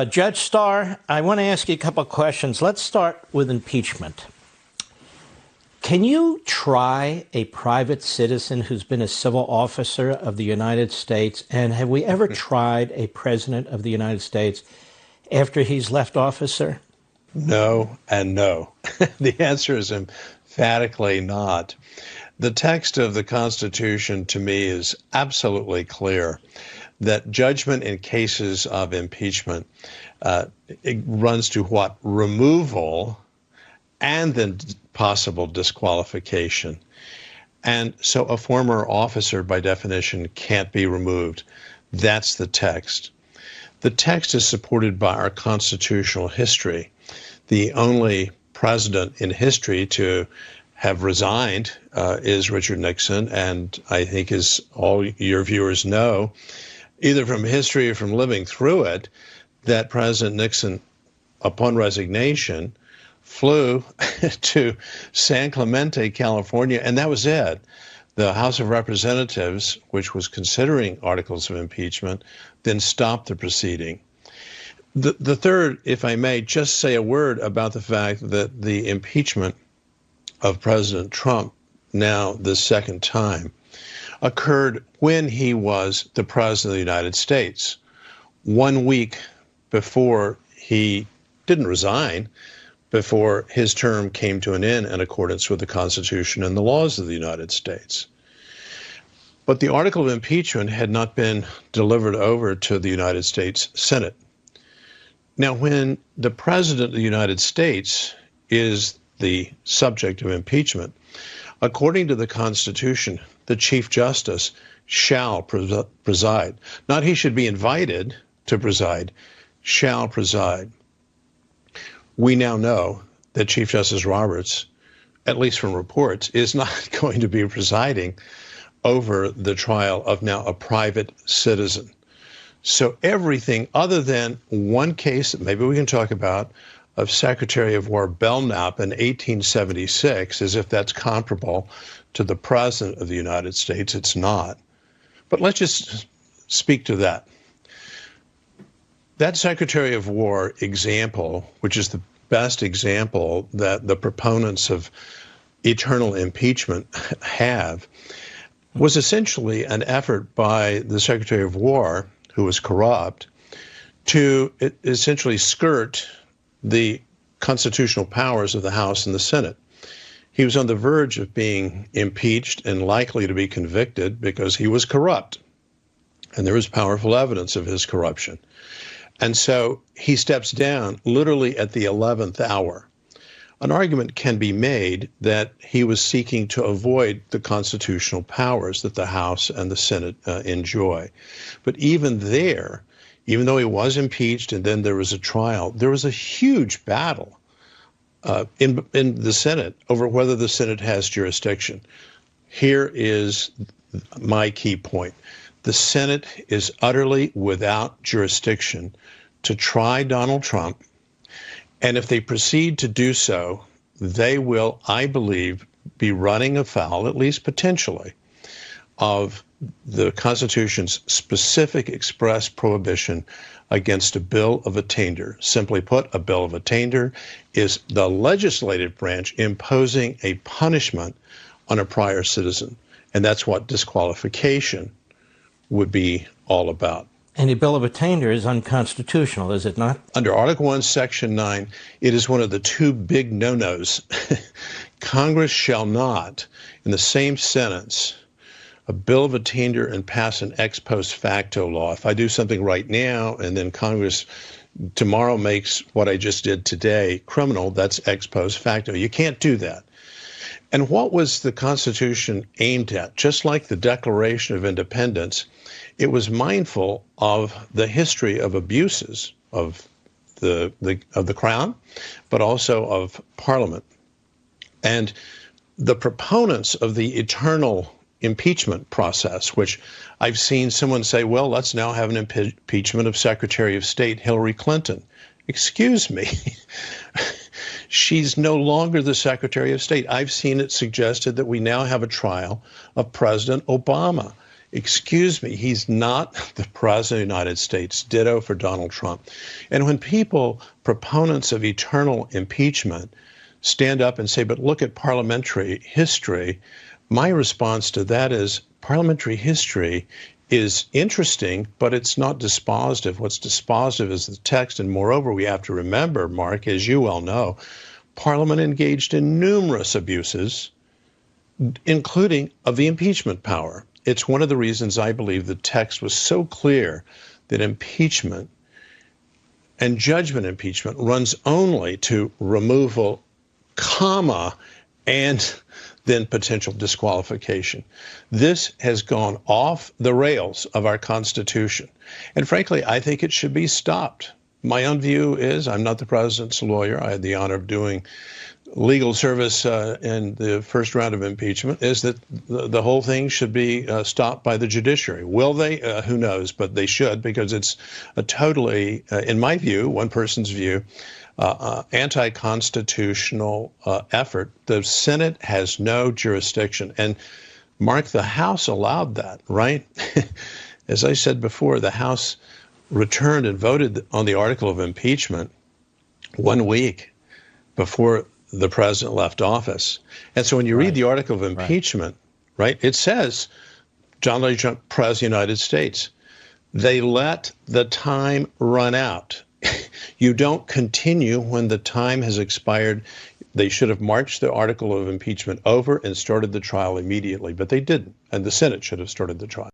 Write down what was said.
Judge Starr, I want to ask you a couple of questions. Let's start with impeachment. Can you try a private citizen who's been a civil officer of the United States? And have we ever tried a president of the United States after he's left office, sir? No and no. The answer is emphatically not. The text of the Constitution, to me, is absolutely clear that judgment in cases of impeachment it runs to what? Removal and then possible disqualification. And so a former officer, by definition, can't be removed. That's the text. The text is supported by our constitutional history. The only president in history to have resigned is Richard Nixon, and I think, as all your viewers know, either from history or from living through it, that President Nixon, upon resignation, flew to San Clemente, California, and that was it. The House of Representatives, which was considering articles of impeachment, then stopped the proceeding. The third, if I may, just say a word about the fact that the impeachment of President Trump, now the second time, occurred when he was the President of the United States, 1 week before he didn't resign, before his term came to an end in accordance with the Constitution and the laws of the United States. But the article of impeachment had not been delivered over to the United States Senate. Now, when the President of the United States is the subject of impeachment, according to the Constitution, the Chief Justice shall preside. Not he should be invited to preside, shall preside. We now know that Chief Justice Roberts, at least from reports, is not going to be presiding over the trial of now a private citizen. So everything other than one case that maybe we can talk about of Secretary of War Belknap in 1876, as if that's comparable to the President of the United States. It's not. But let's just speak to that. That Secretary of War example, which is the best example that the proponents of eternal impeachment have, was essentially an effort by the Secretary of War, who was corrupt, to essentially skirt the constitutional powers of the House and the Senate. He was on the verge of being impeached and likely to be convicted because he was corrupt. And there is powerful evidence of his corruption. And so he steps down literally at the 11th hour. An argument can be made that he was seeking to avoid the constitutional powers that the House and the Senate enjoy. But even there, even though he was impeached and then there was a trial, there was a huge battle in the Senate over whether the Senate has jurisdiction. Here is my key point. The Senate is utterly without jurisdiction to try Donald Trump. And if they proceed to do so, they will, I believe, be running afoul, at least potentially, of the Constitution's specific express prohibition against a bill of attainder. Simply put, a bill of attainder is the legislative branch imposing a punishment on a prior citizen. And that's what disqualification would be all about. And the bill of attainder is unconstitutional, is it not? Under Article 1, Section 9, it is one of the two big no-nos. Congress shall not, in the same sentence, a bill of attainder and pass an ex post facto law. If I do something right now and then Congress tomorrow makes what I just did today criminal, that's ex post facto. You can't do that. And what was the Constitution aimed at? Just like the Declaration of Independence, it was mindful of the history of abuses of the Crown, but also of Parliament. And the proponents of the eternal impeachment process, which I've seen someone say, well, let's now have an impeachment of Secretary of State Hillary Clinton. Excuse me. She's no longer the Secretary of State. I've seen it suggested that we now have a trial of President Obama. Excuse me, he's not the president of the United States. Ditto for Donald Trump. And when people, proponents of eternal impeachment, stand up and say, but look at parliamentary history, my response to that is parliamentary history is interesting, but it's not dispositive. What's dispositive is the text. And moreover, we have to remember, Mark, as you well know, Parliament engaged in numerous abuses, including of the impeachment power. It's one of the reasons I believe the text was so clear that impeachment and judgment impeachment runs only to removal, comma, and then potential disqualification. This has gone off the rails of our Constitution. And frankly, I think it should be stopped. My own view is, I'm not the president's lawyer. I had the honor of doing legal service in the first round of impeachment, is that the whole thing should be stopped by the judiciary. Will they? Who knows? But they should, because it's a totally, in my view, one person's view, anti-constitutional effort. The Senate has no jurisdiction. And Mark, the House allowed that, right? As I said before, the House returned and voted on the article of impeachment 1 week before the president left office. And so when you read the article of impeachment, right, it says, John Lee Trump, President of the United States. They let the time run out. You don't continue when the time has expired. They should have marched the article of impeachment over and started the trial immediately, but they didn't. And the Senate should have started the trial.